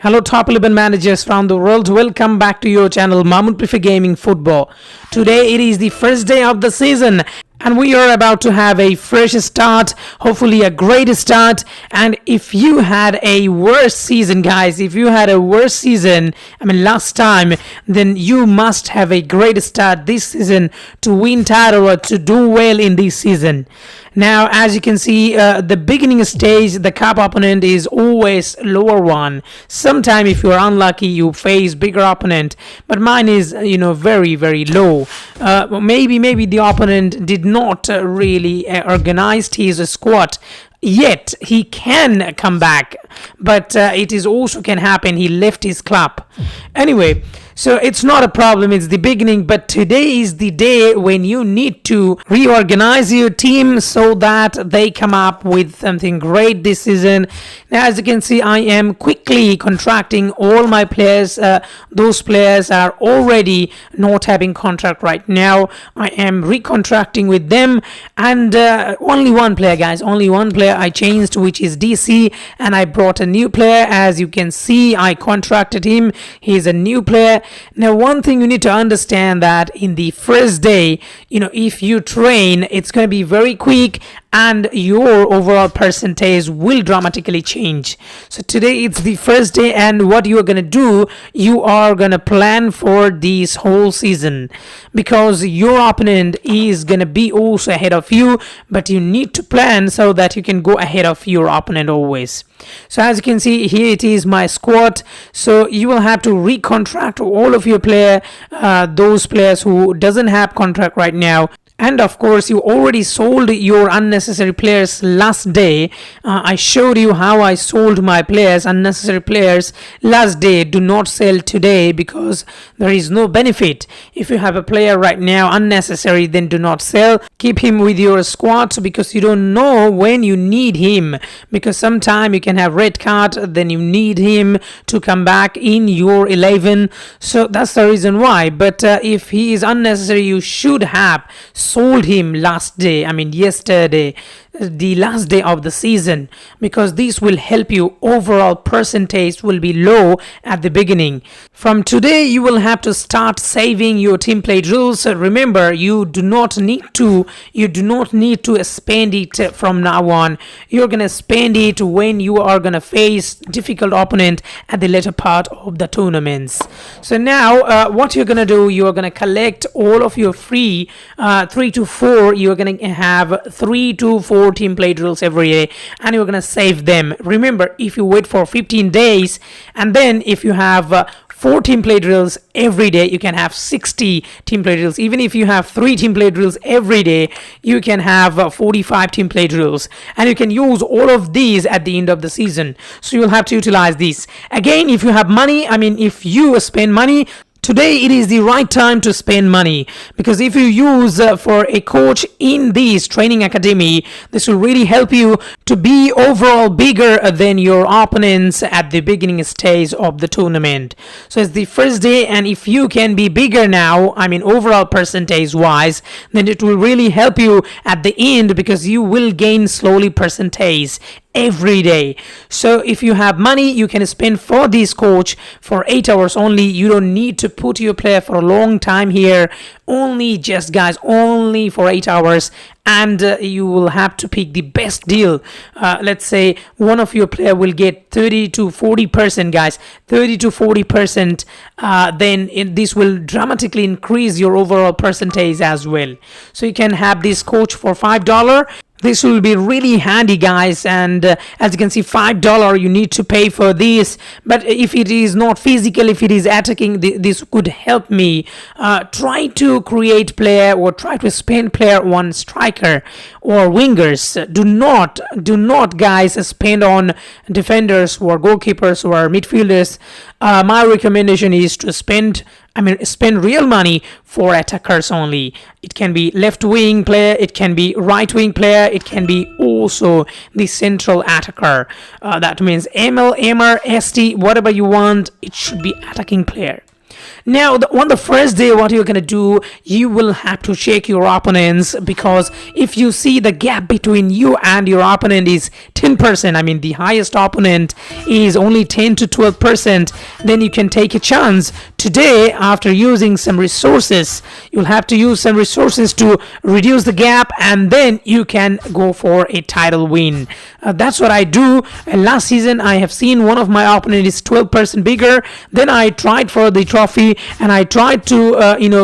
Hello top 11 managers from the world, welcome back to your channel Mahmood Prefer Gaming Football. Today it is the first day of the season and we are about to have a fresh start, hopefully a great start. And if you had a worse season, guys, if you had a worse season, last time, then you must have a great start this season to win title or to do well in this season. Now, as you can see, the beginning stage, the cup opponent is always lower one. Sometime if you are unlucky, you face bigger opponent, but mine is, very, very low. Maybe the opponent did not really organized his squad. Yet he can come back, but it is also can happen he left his club. Anyway, so it's not a problem, it's the beginning, but today is the day when you need to reorganize your team so that they come up with something great this season. Now, as you can see, I am quickly contracting all my players. Those players are already not having contract right now. I am recontracting with them, and only one player, guys, only one player I changed, which is DC, and I brought a new player. As you can see, I contracted him. He's a new player. Now, one thing you need to understand that in the first day, if you train, it's going to be very quick and your overall percentage will dramatically change. So today it's the first day, and what you are going to do, you are going to plan for this whole season, because your opponent is going to be also ahead of you, but you need to plan so that you can go ahead of your opponent always. So as you can see, here it is my squad. So you will have to recontract all of your those players who doesn't have contract right now. And of course, you already sold your unnecessary players last day. I showed you how I sold my players, unnecessary players, last day. Do not sell today because there is no benefit. If you have a player right now unnecessary, then do not sell. Keep him with your squad because you don't know when you need him. Because sometime you can have red card, then you need him to come back in your 11. So that's the reason why. But if he is unnecessary, you should have sold him last day, yesterday, the last day of the season, because this will help you. Overall percentage will be low at the beginning. From today you will have to start saving your team play rules. Remember, you do not need to spend it from now on. You're gonna spend it when you are gonna face difficult opponent at the later part of the tournaments. So now what you're gonna do, you are gonna collect all of your free 3 to 4. You're gonna have 3 to 4 team play drills every day, and you're gonna save them. Remember, if you wait for 15 days and then if you have 4 team play drills every day, you can have 60 team play drills. Even if you have 3 team play drills every day, you can have 45 team play drills, and you can use all of these at the end of the season. So you'll have to utilize this. Again, if you have money, if you spend money, today it is the right time to spend money, because if you use for a coach in this training academy, this will really help you to be overall bigger than your opponents at the beginning stage of the tournament. So it's the first day, and if you can be bigger now, overall percentage wise, then it will really help you at the end, because you will gain slowly percentage every day. So if you have money, you can spend for this coach for 8 hours only. You don't need to put your player for a long time here, only for 8 hours, and you will have to pick the best deal. Let's say one of your player will get 30 to 40%, guys, 30 to 40%, then this will dramatically increase your overall percentage as well. So you can have this coach for $5. This will be really handy, guys, and as you can see, $5 you need to pay for this. But if it is not physical, if it is attacking, this could help me. Try to create player, or try to spend player on striker or wingers. Do not guys spend on defenders or goalkeepers or midfielders. My recommendation is to spend real money for attackers only. It can be left wing player, it can be right wing player, it can be also the central attacker. That means ML, MR, ST, whatever you want, it should be attacking player. Now, on the first day, what you're gonna do, you will have to check your opponents, because if you see the gap between you and your opponent is 10%, I mean the highest opponent is only 10 to 12%, then you can take a chance. Today, after using some resources, you'll have to use some resources to reduce the gap, and then you can go for a title win. That's what I do. Last season, I have seen one of my opponent is 12% bigger. Then I tried for the trophy, and I tried to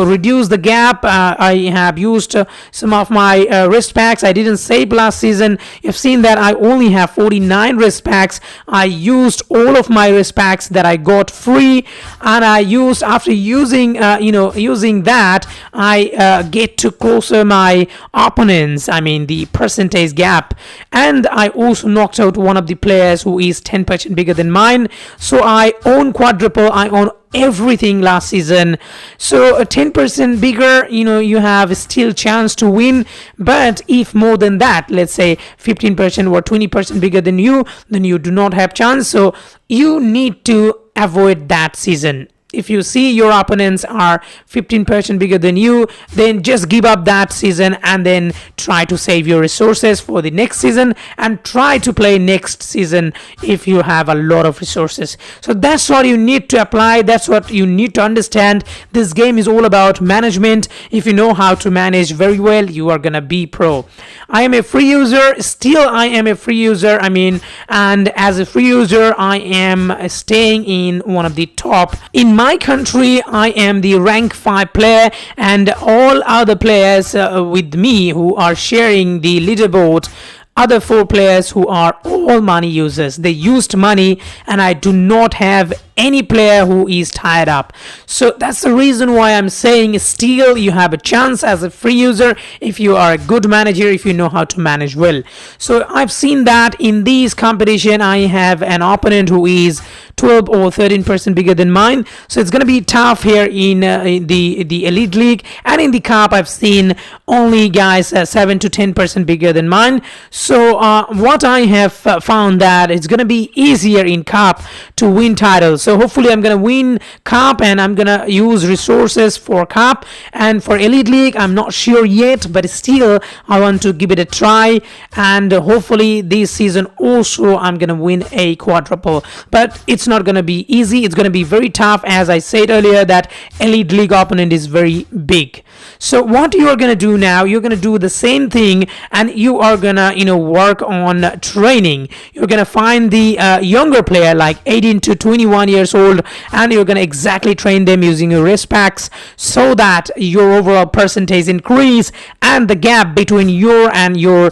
reduce the gap. I have used some of my wrist packs. I didn't save last season. You've seen that I only have 49 wrist packs. I used all of my wrist packs that I got free, and I used, after using that, I get to closer my opponents, I mean the percentage gap. And I also knocked out one of the players who is 10% bigger than mine. So I own quadruple, I own everything last season. So a 10% bigger, you have still chance to win. But if more than that, let's say 15% or 20% bigger than you, then you do not have chance. So you need to avoid that season. If you see your opponents are 15% bigger than you, then just give up that season and then try to save your resources for the next season, and try to play next season if you have a lot of resources. So that's what you need to apply. That's what you need to understand. This game is all about management. If you know how to manage very well, you are gonna be pro. I am a free user. Still, I am a free user. And as a free user, I am staying in one of the top. In my country, I am the rank 5 player, and all other players with me who are sharing the leaderboard, other 4 players who are all money users. They used money, and I do not have any player who is tied up. So that's the reason why I'm saying still you have a chance as a free user if you are a good manager, if you know how to manage well. So I've seen that in these competition I have an opponent who is 12 or 13% bigger than mine. So it's going to be tough here in the Elite League, and in the Cup I've seen only guys 7 to 10% bigger than mine. So what I have found that it's going to be easier in Cup to win titles. So hopefully I'm going to win Cup, and I'm going to use resources for Cup. And for Elite League, I'm not sure yet, but still I want to give it a try. And hopefully this season also I'm going to win a quadruple. But it's not going to be easy. It's going to be very tough. As I said earlier, that Elite League opponent is very big. So what you are going to do now, you're going to do the same thing, and you are going to work on training. You're going to find the younger player like 18 to 21 years old, and you're going to exactly train them using your wrist packs, so that your overall percentage increase and the gap between your and your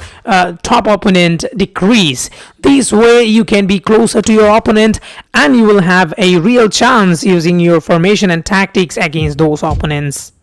top opponent decrease. This way you can be closer to your opponent, and you will have a real chance using your formation and tactics against those opponents.